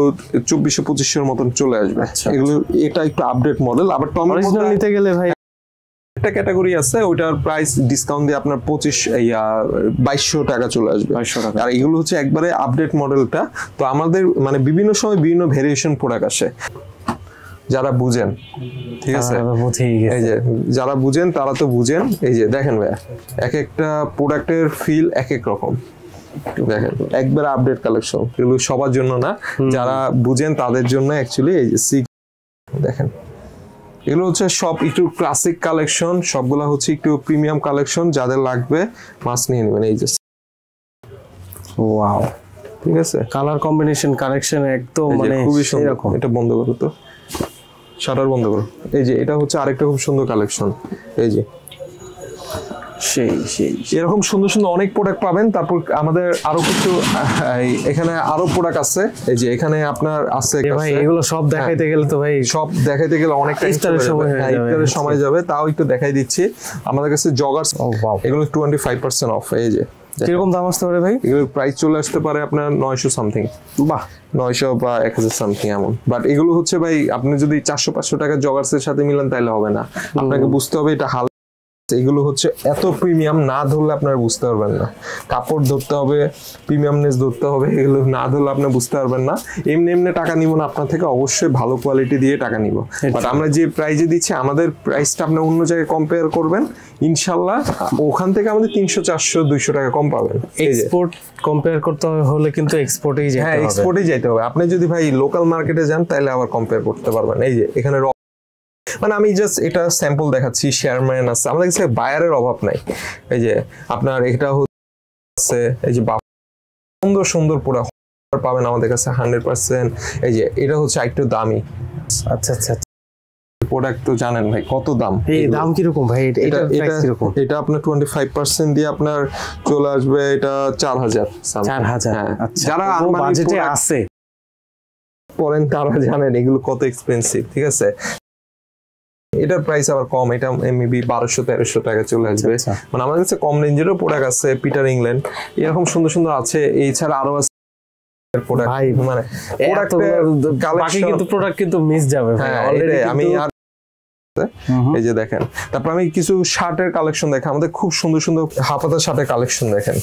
2400-2500 মতন চলে আসবে। এগুলো এটা একটু আপডেট মডেল। আবার টম অরিজিনাল নিতে গেলে ভাই একটা ক্যাটাগরি আছে, ওইটার প্রাইস ডিসকাউন্ট দিয়ে আপনার 2200 টাকা চলে আসবে। আর এগুলো হচ্ছে একবারে আপডেট মডেলটা। তো আমাদের মানে বিভিন্ন সময় বিভিন্ন ভেরিয়েশন প্রোডাক্ট আসে, যারা বুঝেন, ঠিক আছে? এই যে যারা বুঝেন তারা তো বুঝেন। এই যে দেখেন ভাই, এক একটা প্রোডাক্টের ফিল এক এক রকম। দেখেন একবার আপডেট কালেকশন, এগুলো সবার জন্য না, যারা বুঝেন তাদের জন্য অ্যাকচুয়ালি। এই যে দেখেন, এগুলো হচ্ছে সব একটু ক্লাসিক কালেকশন, সবগুলা হচ্ছে একটু প্রিমিয়াম কালেকশন। যাদের লাগবে মাস্ক নিয়ে নেবেন। এই যে ওয়াও, ঠিক আছে? কালার কম্বিনেশন কালেকশন একদম মানে খুবই সুন্দর। এটা বন্ধ করো তো, শাটার বন্ধ করো। এই যে এটা হচ্ছে আরেকটা খুব সুন্দর কালেকশন। এই যে এরকম সুন্দর সুন্দর অনেক প্রোডাক্ট পাবেন। তারপর আমাদের আরো কিছু এখানে আরো প্রোডাক্ট আছে। এই যে এখানে আপনার আছে, ভাই এগুলো সব দেখাইতে গেলে তো ভাই সব দেখাইতে গেলে অনেক ইফতারের সময় যাবে। তাও একটু দেখাই দিচ্ছি। আমাদের কাছে জগার্স, এগুলো 25% অফ। এই যে কিরকম দাম আসতে পারে ভাই? এগুলোর প্রাইস চলে আসতে পারে আপনার 900 সামথিং। বাহ, 900 বা 1000 সামথিং এমন। বাট এগুলো হচ্ছে ভাই, আপনি যদি 400-500 টাকা জগার্সের সাথে মিলান তাহলে হবে না। আপনাকে বুঝতে হবে এটা হাল। এগুলো হচ্ছে এত প্রিমিয়াম, না ধরলে আপনারা বুঝতে পারবেন না। কাপড় ধরতে হবে, প্রিমিয়ামনেস ধরতে হবে। এগুলো না ধরলে আপনি বুঝতে পারবেন না। এমনি এমনি টাকা নিব না আপনার থেকে, অবশ্যই ভালো কোয়ালিটি দিয়ে টাকা নিব। বাট আমরা যে প্রাইজে দিচ্ছি, আমাদের প্রাইসটা আপনি অন্য জায়গায় কম্পেয়ার করবেন, ইনশাল্লাহ ওখান থেকে আমাদের 300, 400, 200 টাকা কম পাবেন। এক্সপোর্ট কম্পেয়ার করতে হলে কিন্তু এক্সপোর্টেই যেতে হবে। হ্যাঁ, এক্সপোর্টেই যেতে হবে। আপনি যদি ভাই লোকাল মার্কেটে যান তাহলে আবার কম্পেয়ার করতে পারবেন। এই যে এখানে মানে আমি জাস্ট এটা স্যাম্পল দেখাচ্ছি। শেয়ারম্যান আছে, আমাদের কাছে বায়ারের অভাব নাই। এই যে আপনার এটা হচ্ছে, এই যে সুন্দর সুন্দর পুরো পাবেন আমাদের কাছে 100%। এই যে এটা হচ্ছে একটু দামি। আচ্ছা আচ্ছা, প্রোডাক্ট তো জানেন ভাই কত দাম। এই দাম কিরকম ভাই? এটা প্রাইস কিরকম? এটা আপনার 25% দিয়ে আপনার চলে আসবে এটা 4000। 4000। আচ্ছা, যারা বাজেটে আছে পড়েন তারা জানেন এগুলো কত এক্সপেন্সিভ, ঠিক আছে। এটার প্রাইস আবার কম, এটা মেবি 1200-1300 টাকা চলে আসবে। মানে আমাদের কাছে কম রেঞ্জেরও প্রোডাক্ট আছে, পিটার ইংল্যান্ড এরকম সুন্দর সুন্দর আছে। এছাড়া আরো আছে প্রোডাক্ট, মানে বাকি কিন্তু প্রোডাক্ট কিন্তু মিস যাবে ভাই অলরেডি। আমি এই যে দেখেন, তারপর আমি কিছু শার্টের কালেকশন দেখেন, আমাদের খুব সুন্দর সুন্দর হাফাতা শার্টের কালেকশন দেখেন।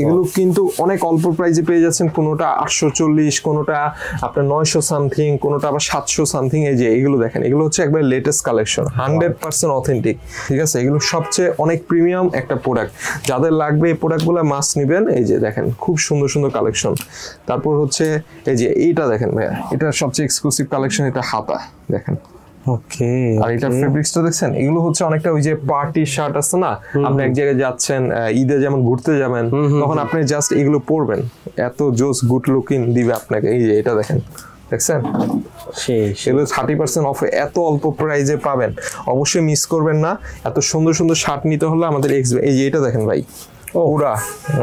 এগুলো কিন্তু অনেক অল্প প্রাইসে পেয়ে যাচ্ছেন, কোনোটা 840, কোনোটা আপনার 900 সামথিং, কোনোটা আবার 700 সামথিং। এই যে এগুলো দেখেন, এগুলো হচ্ছে একবার লেটেস্ট কালেকশন, 100% অথেন্টিক, ঠিক আছে। এগুলো সবচেয়ে অনেক প্রিমিয়াম একটা প্রোডাক্ট, যাদের লাগবে এই প্রোডাক্টগুলো মাস্ট নিবেন। এই যে দেখেন খুব সুন্দর সুন্দর কালেকশন। তারপর হচ্ছে এই যে এইটা দেখেন ভাইয়া, এটা সবচেয়ে এক্সক্লুসিভ কালেকশন, এটা হাতা দেখেন। ওকে, আর এটা ফেব্রিক্সটা দেখছেন, এগুলো হচ্ছে অনেকটা ওই যে পার্টি শার্ট আছে না, আপনি এক জায়গায় যাচ্ছেন, ঈদে যেমন ঘুরতে যাবেন, তখন আপনি জাস্ট এগুলো পরবেন, এত জোস গুড লুকিং দিবে আপনাকে। এই যে এটা দেখেন, দেখছেন এগুলো 30% অফে এত অল্প প্রাইজে পাবেন, অবশ্যই মিস করবেন না। এত সুন্দর সুন্দর শার্ট নিতে হলে আমাদের এই যে এটা দেখেন ভাই, পুরা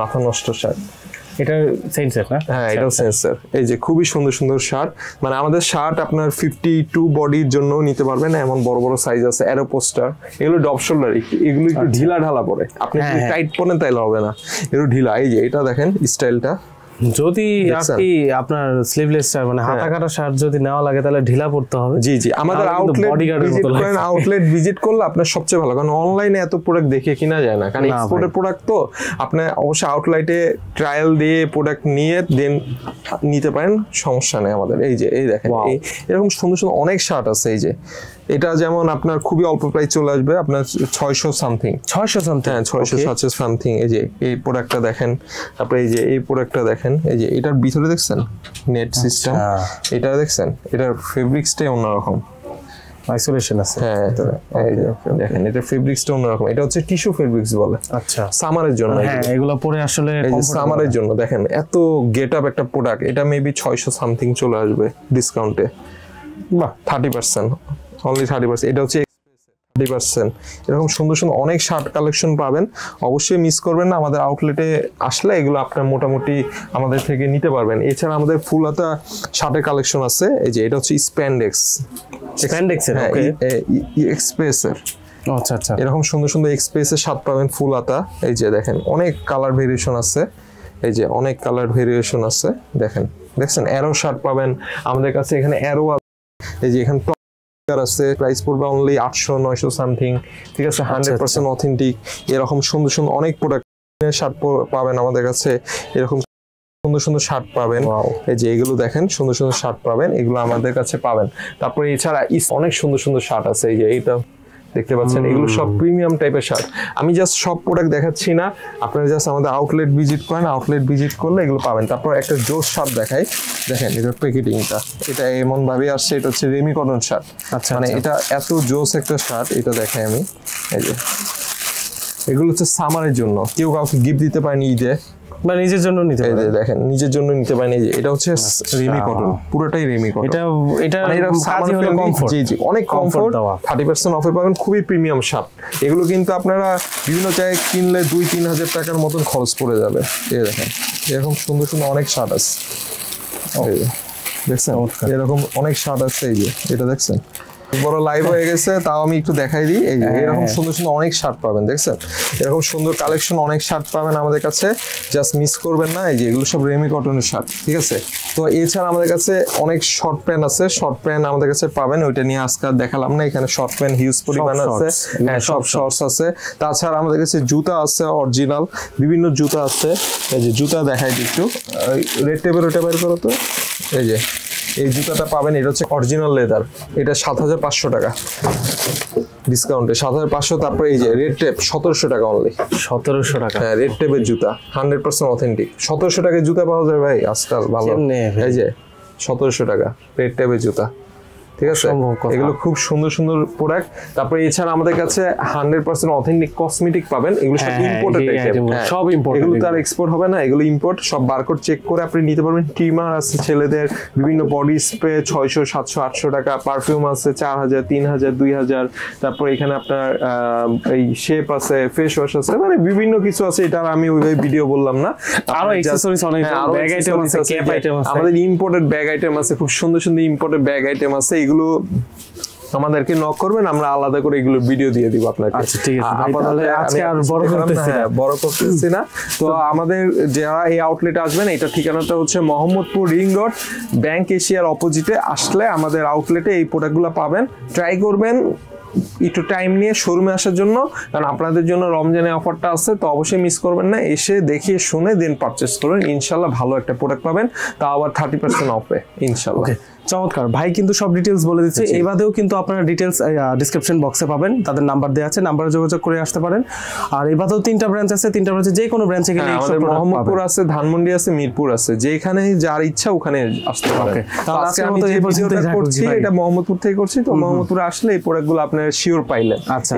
মাথা নষ্ট শার্ট। এটা সেন্সর না? হ্যাঁ, এটাও সেন্সর। এই যে খুবই সুন্দর সুন্দর শার্ট, মানে আমাদের শার্ট আপনার 52 বডির জন্য নিতে পারবেন, এমন বড় বড় সাইজ আছে। অ্যারো পোস্টার, এগুলো ডব শোল্ডার, এগুলো একটু ঢিলা ঢালা পরে, আপনি যদি টাইট পরেন তাইলে হবে না, এগুলো ঢিলা। এই যে এটা দেখেন স্টাইলটা, যদি আপনি আপনার স্লিভলেস শার্ট মানে হাতা কাটা শার্ট যদি নেওয়া লাগে তাহলে ঢিলা পড়তে হবে। জি জি, আমাদের আউটলেট ভিজিট করেন, আউটলেট ভিজিট করলে আপনার সবচেয়ে ভালো, কারণ অনলাইনে এত প্রোডাক্ট দেখে কিনা যায় না, কারণ এক্সপোর্টের প্রোডাক্ট তো। আপনি অবশ্যই আউটলেটে ট্রায়াল দিয়ে প্রোডাক্ট নিয়ে দেন নিতে পারেন, সমস্যা নেই আমাদের। এই যে এই দেখেন, এরকম সুন্দর সুন্দর অনেক শার্ট আছে। এই যে এটা যেমন আপনার খুবই অল্প প্রাইস চলে আসবে আপনার 600 সামথিং। 600 সামথিং? হ্যাঁ, 600 সামথিং। এই যে এই প্রোডাক্টটা দেখেন, তারপরে এই যে এই প্রোডাক্টটা দেখেন, এই যে এটার ভিতরে দেখছেন নেট সিস্টেম, এটা দেখছেন, এটার ফেব্রিক্সটাই অন্যরকম, আইসোলেশন আছে। হ্যাঁ, এই যে দেখেন এটা ফেব্রিক্সটা অন্যরকম, এটা হচ্ছে টিস্যু ফেব্রিক্স বলে। আচ্ছা, সামারের জন্য। হ্যাঁ, এগুলো পরে আসলে এই যে সামারের জন্য দেখেন এত গেট আপ একটা প্রোডাক্ট, এটা মেবি 600 সামথিং চলে আসবে ডিসকাউন্টে। বাহ, 30%, অনলি 30%। এটা হচ্ছে 30%। এরকম সুন্দর সুন্দর অনেক শার্ট কালেকশন পাবেন, অবশ্যই মিস করবেন না। আমাদের আউটলেটে আসলে এগুলো আপনার মোটামুটি আমাদের থেকে নিতে পারবেন। এছাড়া আমাদের ফুল হাতা শার্টের কালেকশন আছে। এই যে এটা হচ্ছে স্প্যান্ডেক্স, স্প্যান্ডেক্সের এক্সপ্রেসের। আচ্ছা আচ্ছা, এরকম সুন্দর সুন্দর এক্সপ্রেসের শার্ট পাবেন ফুল হাতা। এই যে দেখেন অনেক কালার ভেরিয়েশন আছে, এই যে অনেক কালার ভেরিয়েশন আছে। দেখেন, দেখছেন অ্যারো শার্ট পাবেন আমাদের কাছে, এখানে অ্যারো। এই যে এখানে আছে, প্রাইস পড়বে অনলি 800-900 সামথিং, ঠিক আছে। 100% অথেন্টিক। এরকম সুন্দর সুন্দর অনেক প্রোডাক্ট শার্ট পাবেন আমাদের কাছে, এরকম সুন্দর সুন্দর শার্ট পাবেন। এই যে এগুলো দেখেন সুন্দর সুন্দর শার্ট পাবেন, এগুলো আমাদের কাছে পাবেন। তারপরে এছাড়া অনেক সুন্দর সুন্দর শার্ট আছে। এই যে এইটা দেখতে পাচ্ছেন, এগুলো সব প্রিমিয়াম টাইপের শার্ট। আমি জাস্ট সব প্রোডাক্ট দেখাচ্ছি না, আপনারা জাস্ট আমাদের আউটলেট ভিজিট করেন, আউটলেট ভিজিট করলে এগুলো পাবেন। তারপর একটা জোস শার্ট দেখাই, দেখেন এটার প্যাকেটিংটা, এটা এমন ভাবে আসছে, এটা হচ্ছে রেমি কটন শার্ট। আচ্ছা, মানে এটা এত জোস একটা শার্ট, এটা দেখাই আমি। এই যে এগুলো হচ্ছে সামারের জন্য, কেউ কাউকে গিফট দিতে পারেনি ঈদে, বা নিজের জন্য নিতে পারেন। দেখেন নিজের জন্য নিতে পারেন। এই যে এটা হচ্ছে রেমি কটন, পুরোটাই রেমি কটন। এটা সামার কমফোর্ট, জি জি, অনেক কমফোর্ট। 30% অফে পাবেন, খুবই প্রিমিয়াম শার্ট। এগুলো কিন্তু আপনারা বিভিন্ন জায়গায় কিনলে 2-3 হাজার টাকার মতন খরচ পড়ে যাবে। এই দেখেন এরকম সুন্দর সুন্দর অনেক শার্ট আছে, দেখছেন এরকম অনেক শার্ট আছে। এই যে এটা দেখছেন বড় লাইভ হয়ে গেছে, তাও আমি একটু দেখাই দিই। এই যে এরকম সুন্দর সুন্দর অনেক শার্ট পাবেন, দেখছেন এরকম সুন্দর কালেকশন অনেক শার্ট পাবেন আমাদের কাছে, জাস্ট মিস করবেন না। এই যে এগুলো সব রেমি কটনের শার্ট, ঠিক আছে। তো এছাড়া আমাদের কাছে অনেক শর্ট প্যান্ট আছে, শর্ট প্যান্ট আমাদের কাছে পাবেন, ওইটা নিয়ে আজকে দেখালাম না। এখানে শর্ট প্যান্ট হিউজ পরিমাণ আছে, হ্যাঁ সব শর্টস আছে। তাছাড়া আমাদের কাছে জুতা আছে, অরিজিনাল বিভিন্ন জুতা আছে। এই যে জুতা দেখাই দিই একটু, রেড টেপের ওটা বের করো তো। এই যে এই জুতাটা পাবেন, এটা হচ্ছে অরিজিনাল লেদার, এটা 7500 টাকা ডিসকাউন্টে, 7500। তারপরে এই যে রেড টেপ 1700 টাকা অনলি, 1700 টাকা। হ্যাঁ, রেড টেপের জুতা 100% অথেন্টিক, 1700 টাকায় জুতা পাওয়া যায় ভাই আজকাল, ভালো। এই যে 1700 টাকা রেড টেপের জুতা, ঠিক আছে, এগুলো খুব সুন্দর সুন্দর প্রোডাক্ট। তারপরে এছাড়া আমাদের কাছে 100% অথেন্টিক কসমেটিক পাবেন, এগুলো সব ইম্পোর্টেড আইটেম, সব ইম্পোর্ট, এগুলো তো আর এক্সপোর্ট হবে না, এগুলো ইম্পোর্ট। সব বারকোড চেক করে আপনি নিতে পারবেন। ট্রিমার আছে ছেলেদের, বিভিন্ন বডি স্প্রে 600 700 800 টাকা, পারফিউম আছে 4000 3000 2000, তারপর এখানে আপনার এই শেপ আছে, ফেস ওয়াশ আছে, মানে বিভিন্ন কিছু আছে, এটা আমি ওইভাবে ভিডিও বললাম না। আরো অ্যাকসেসরিজ অনেক, ব্যাগ আইটেম আছে, ক্যাপ আইটেম আছে, আমাদের ইম্পোর্টেড ব্যাগ আইটেম আছে, খুব সুন্দর সুন্দর ইম্পোর্টেড ব্যাগ আইটেম আছে। এগুলো আমাদেরকে নক করবেন, আমরা আলাদা করে এগুলো ভিডিও দিয়ে দিব আপনাকে। আচ্ছা ঠিক আছে ভাই, তাহলে আজকে আর বড় করতেছি না। তো আমাদের যারা এই আউটলেটে আসবেন, এটা ঠিকানাটা হচ্ছে মোহাম্মদপুর রিং রোড, ব্যাংক এশিয়ার অপোজিটে আসলে আমাদের আউটলেটে এই প্রোডাক্টগুলো পাবেন। ট্রাই করবেন একটু টাইম নিয়ে শোরুমে আসার জন্য, কারণ আপনাদের জন্য রমজানে অফারটা আছে, তো অবশ্যই মিস করবেন না। এসে দেখিয়ে শুনে দেন পারচেস করুন, ইনশাল্লাহ ভালো একটা প্রোডাক্ট পাবেন, তা আবার 30% অফে ইনশাল্লাহ। চমৎকার ভাই, কিন্তু সব ডিটেলস বলে দিচ্ছে। এই বাদেও কিন্তু আপনারা ডিটেলস ডেসক্রিপশন বক্সে পাবেন, তাদের নাম্বার দেওয়া আছে, নাম্বারে যোগাযোগ করে আসতে পারেন। আর এই বাদেও 3টা ব্রাঞ্চ আছে, 3টা ব্রাঞ্চে যে কোনো ব্রাঞ্চে গেলে আমাদের মোহাম্মদপুর আছে, ধানমন্ডি আছে, মিরপুর আছে, যেখানে যার ইচ্ছা ওখানে আসতে পারে। আজকে আমি যে ভিডিওটা করছি এটা মোহাম্মদপুর থেকে করছি, তো মোহাম্মদপুরে আসলে এই প্রোডাক্টগুলো আপনারা শিওর পাইলেন। আচ্ছা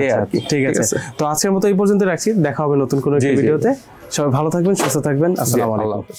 ঠিক আছে, তো আজকের মতো এই পর্যন্ত রাখছি, দেখা হবে নতুন কোনো ভিডিওতে। সবাই ভালো থাকবেন, সুস্থ থাকবেন, আসসালামু আলাইকুম।